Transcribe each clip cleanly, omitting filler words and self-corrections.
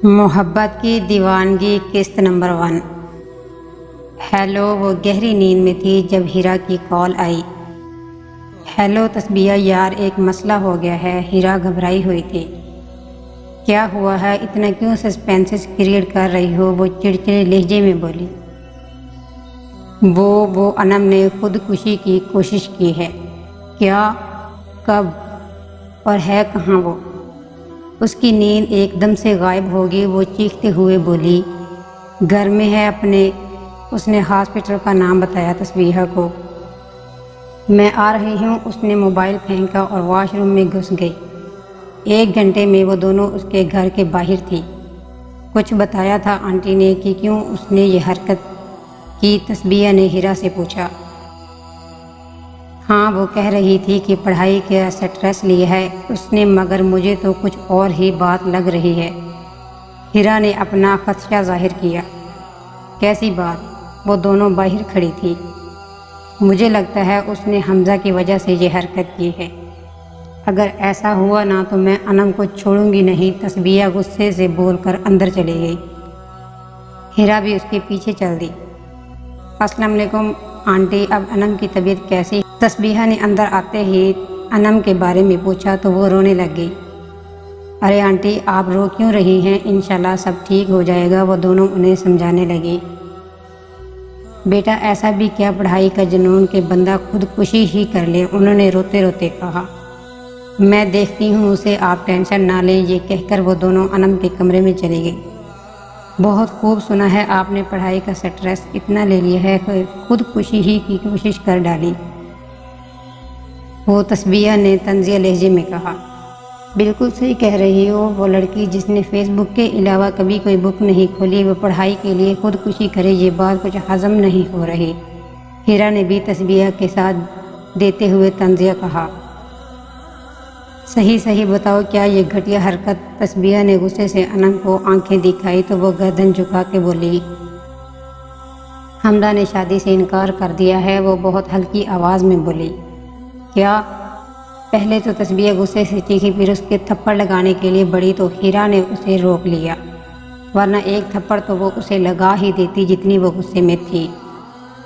محبت کی دیوانگی قسط نمبر 1۔ ہیلو، وہ گہری نیند میں تھی جب ہیرا کی کال آئی۔ ہیلو تسبیحہ یار، ایک مسئلہ ہو گیا ہے۔ ہیرا گھبرائی ہوئی تھی۔ کیا ہوا ہے؟ اتنا کیوں سسپینس کریٹ کر رہی ہو؟ وہ چڑچڑے لہجے میں بولی۔ وہ انم نے خودکشی کی کوشش کی ہے۔ کیا؟ کب؟ اور ہے کہاں وہ؟ اس کی نیند ایک دم سے غائب ہوگی۔ وہ چیختے ہوئے بولی، گھر میں ہے اپنے۔ اس نے ہاسپٹل کا نام بتایا تسبیحہ کو۔ میں آ رہی ہوں۔ اس نے موبائل پھینکا اور واش روم میں گھس گئی۔ 1 گھنٹے میں وہ دونوں اس کے گھر کے باہر تھی۔ کچھ بتایا تھا آنٹی نے کہ کیوں اس نے یہ حرکت کی؟ تسبیحہ نے ہیرا سے پوچھا۔ ہاں، وہ کہہ رہی تھی کہ پڑھائی کا سٹریس لیا ہے اس نے، مگر مجھے تو کچھ اور ہی بات لگ رہی ہے۔ ہیرا نے اپنا خدشہ ظاہر کیا۔ کیسی بات؟ وہ دونوں باہر کھڑی تھی۔ مجھے لگتا ہے اس نے حمزہ کی وجہ سے یہ حرکت کی ہے۔ اگر ایسا ہوا نا تو میں انم کو چھوڑوں گی نہیں۔ تسبیحہ غصے سے بول کر اندر چلی گئی۔ ہیرا بھی اس کے پیچھے چل دی۔ السلام علیکم آنٹی، اب انم کی طبیعت کیسی؟ تسبیحہ نے اندر آتے ہی انم کے بارے میں پوچھا تو وہ رونے لگ گئی۔ ارے آنٹی، آپ رو کیوں رہی ہیں؟ انشاءاللہ سب ٹھیک ہو جائے گا۔ وہ دونوں انہیں سمجھانے لگی۔ بیٹا ایسا بھی کیا پڑھائی کا جنون کہ بندہ خودکشی ہی کر لے؟ انہوں نے روتے روتے کہا۔ میں دیکھتی ہوں اسے، آپ ٹینشن نہ لیں۔ یہ کہہ کر وہ دونوں انم کے کمرے میں چلی گئی۔ بہت خوب سنا ہے آپ نے، پڑھائی کا سٹریس اتنا لے لیا ہے خودکشی ہی کی کوشش کر ڈالی۔ وہ تسبیحہ نے طنزیہ لہجے میں کہا۔ بالکل صحیح کہہ رہی ہو۔ وہ لڑکی جس نے فیس بک کے علاوہ کبھی کوئی بک نہیں کھولی، وہ پڑھائی کے لیے خودکشی کرے، یہ بات کچھ ہضم نہیں ہو رہی۔ ہیرا نے بھی تسبیحہ کے ساتھ دیتے ہوئے طنزیہ کہا۔ صحیح بتاؤ، کیا یہ گھٹیا حرکت؟ تسبیحہ نے غصے سے انم کو آنکھیں دکھائی تو وہ گردن جھکا کے بولی، حمزہ نے شادی سے انکار کر دیا ہے۔ وہ بہت ہلکی آواز میں بولی۔ کیا؟ پہلے تو تسبیحہ غصے سے چیخی، پھر اس کے تھپڑ لگانے کے لیے بڑھی تو ہیرا نے اسے روک لیا، ورنہ ایک تھپڑ تو وہ اسے لگا ہی دیتی جتنی وہ غصے میں تھی۔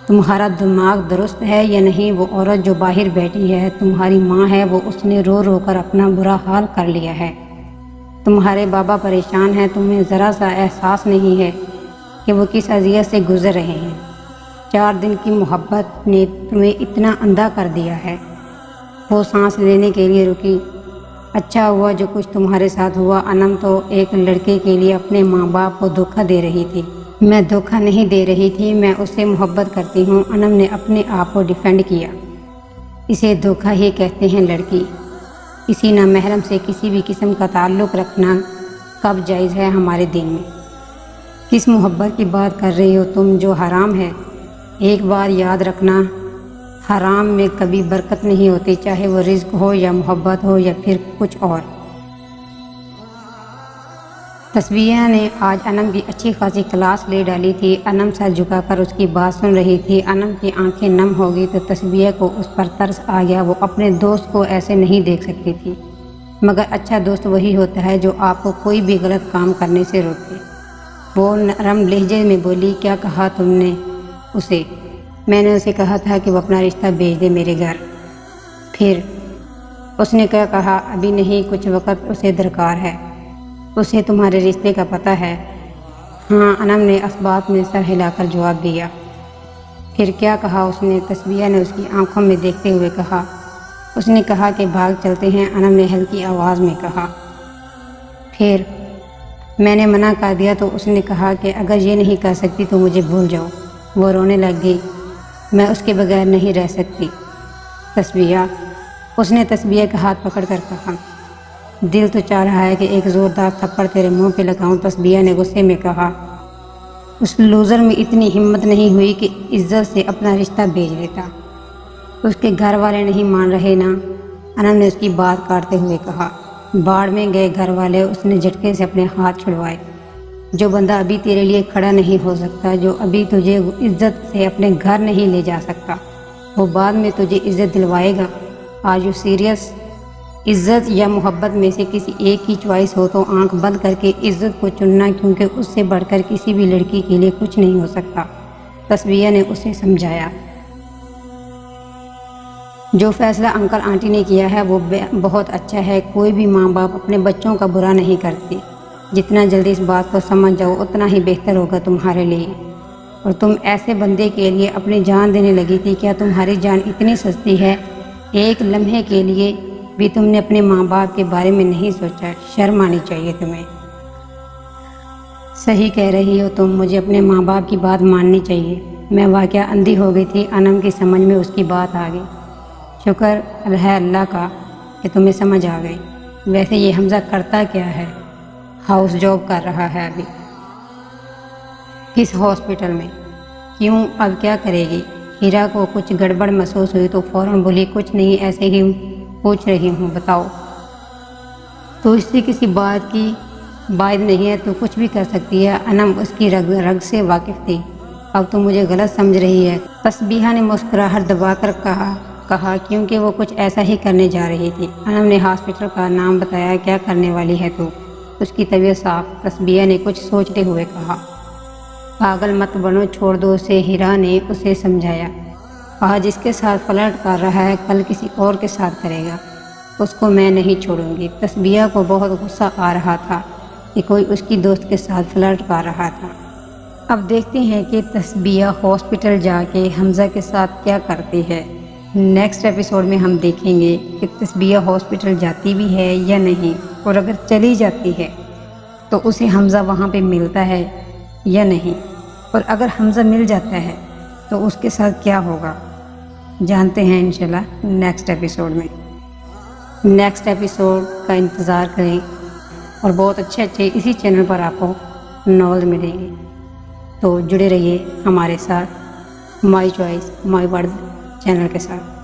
تمہارا دماغ درست ہے یا نہیں؟ وہ عورت جو باہر بیٹھی ہے تمہاری ماں ہے، وہ اس نے رو رو کر اپنا برا حال کر لیا ہے۔ تمہارے بابا پریشان ہیں، تمہیں ذرا سا احساس نہیں ہے کہ وہ کس اذیت سے گزر رہے ہیں۔ 4 دن کی محبت نے تمہیں اتنا اندھا کر دیا ہے۔ وہ سانس لینے کے لیے رکی۔ اچھا ہوا جو کچھ تمہارے ساتھ ہوا۔ انم تو ایک لڑکے کے لیے اپنے ماں باپ کو دھوکہ دے رہی تھی۔ میں دھوکہ نہیں دے رہی تھی، میں اس سے محبت کرتی ہوں۔ انم نے اپنے آپ کو ڈیفینڈ کیا۔ اسے دھوکہ ہی کہتے ہیں لڑکی۔ کسی نامحرم سے کسی بھی قسم کا تعلق رکھنا کب جائز ہے ہمارے دین میں؟ کس محبت کی بات کر رہی ہو تم جو حرام ہے؟ ایک بار یاد رکھنا، حرام میں کبھی برکت نہیں ہوتی، چاہے وہ رزق ہو یا محبت ہو یا پھر کچھ اور۔ تسبیحہ نے آج انم کی اچھی خاصی کلاس لے ڈالی تھی۔ انم سر جھکا کر اس کی بات سن رہی تھی۔ انم کی آنکھیں نم ہو گئی تو تسبیحہ کو اس پر ترس آ گیا۔ وہ اپنے دوست کو ایسے نہیں دیکھ سکتی تھی، مگر اچھا دوست وہی ہوتا ہے جو آپ کو کوئی بھی غلط کام کرنے سے روکے۔ وہ نرم لہجے میں بولی، کیا کہا تم نے اسے؟ میں نے اسے کہا تھا کہ وہ اپنا رشتہ بھیج دے میرے گھر۔ پھر اس نے کیا کہا؟ ابھی نہیں، کچھ وقت اسے درکار ہے۔ اسے تمہارے رشتے کا پتہ ہے؟ ہاں، انم نے اسبات میں سر ہلا کر جواب دیا۔ پھر کیا کہا اس نے؟ تسبیحہ نے اس کی آنکھوں میں دیکھتے ہوئے کہا۔ اس نے کہا کہ بھاگ چلتے ہیں، انم نے ہلکی آواز میں کہا۔ پھر میں نے منع کر دیا تو اس نے کہا کہ اگر یہ نہیں کر سکتی تو مجھے بھول جاؤ۔ وہ رونے لگ گئی۔ میں اس کے بغیر نہیں رہ سکتی تسبیحہ۔ اس نے تسبیحہ کا ہاتھ پکڑ کر کہا۔ دل تو چاہ رہا ہے کہ ایک زوردار تھپڑ تیرے منہ پہ لگاؤں، تسبیحہ نے غصے میں کہا۔ اس لوزر میں اتنی ہمت نہیں ہوئی کہ عزت سے اپنا رشتہ بھیج دیتا۔ اس کے گھر والے نہیں مان رہے نا؟ انم نے اس کی بات کاٹتے ہوئے کہا۔ باڑ میں گئے گھر والے، اس نے جھٹکے سے اپنے ہاتھ چھڑوائے۔ جو بندہ ابھی تیرے لیے کھڑا نہیں ہو سکتا، جو ابھی تجھے عزت سے اپنے گھر نہیں لے جا سکتا، وہ بعد میں تجھے عزت دلوائے گا۔ Are you serious? عزت یا محبت میں سے کسی ایک کی چوائس ہو تو آنکھ بند کر کے عزت کو چننا، کیونکہ اس سے بڑھ کر کسی بھی لڑکی کے لیے کچھ نہیں ہو سکتا۔ تسبیہ نے اسے سمجھایا۔ جو فیصلہ انکل آنٹی نے کیا ہے وہ بہت اچھا ہے۔ کوئی بھی ماں باپ اپنے بچوں کا برا نہیں کرتے۔ جتنا جلدی اس بات کو سمجھ جاؤ اتنا ہی بہتر ہوگا تمہارے لیے۔ اور تم ایسے بندے کے لیے اپنی جان دینے لگی تھی؟ کیا تمہاری جان اتنی سستی ہے؟ ایک لمحے کے لیے بھی تم نے اپنے ماں باپ کے بارے میں نہیں سوچا؟ شرم آنی چاہیے تمہیں۔ صحیح کہہ رہی ہو تم، مجھے اپنے ماں باپ کی بات ماننی چاہیے۔ میں واقعہ اندھی ہو گئی تھی۔ انم کی سمجھ میں اس کی بات آ گئی۔ شکر ہے اللہ کا کہ تمہیں سمجھ آ گئی۔ ویسے یہ حمزہ کرتا کیا ہے؟ ہاؤس جاب کر رہا ہے ابھی۔ کس ہاسپٹل میں؟ کیوں، اب کیا کرے گی؟ ہیرا کو کچھ گڑبڑ محسوس ہوئی تو فوراً بولی، کچھ نہیں، ایسے ہی پوچھ رہی ہوں، بتاؤ۔ تو اس سے کسی بات کی بات نہیں ہے، تو کچھ بھی کر سکتی ہے۔ انم اس کی رگ رگ سے واقف تھی۔ اب تو مجھے غلط سمجھ رہی ہے، تسبیحہ نے مسکراہٹ دبا کر کہا کیونکہ وہ کچھ ایسا ہی کرنے جا رہی تھی۔ انم نے ہاسپٹل کا نام بتایا۔ کیا کرنے والی ہے تو؟ اس کی طبیعت صاف، تسبیحہ نے کچھ سوچتے ہوئے کہا۔ پاگل مت بنو، چھوڑ دو اسے، ہیرا نے اسے سمجھایا۔ آج اس کے ساتھ فلرٹ کر رہا ہے، کل کسی اور کے ساتھ کرے گا، اس کو میں نہیں چھوڑوں گی۔ تسبیحہ کو بہت غصہ آ رہا تھا کہ کوئی اس کی دوست کے ساتھ فلرٹ کر رہا تھا۔ اب دیکھتے ہیں کہ تسبیحہ ہاسپٹل جا کے حمزہ کے ساتھ کیا کرتی ہے۔ نیکسٹ ایپیسوڈ میں ہم دیکھیں گے کہ تسبیحہ ہاسپٹل جاتی بھی ہے یا نہیں، اور اگر چلی جاتی ہے تو اسے حمزہ وہاں پہ ملتا ہے یا نہیں، اور اگر حمزہ مل جاتا ہے تو اس کے ساتھ کیا ہوگا، جانتے ہیں انشاءاللہ نیکسٹ ایپیسوڈ میں۔ نیکسٹ ایپیسوڈ کا انتظار کریں، اور بہت اچھے اسی چینل پر آپ کو ناول ملیں گے، تو جڑے رہیے ہمارے ساتھ my choice my words channel کے ساتھ۔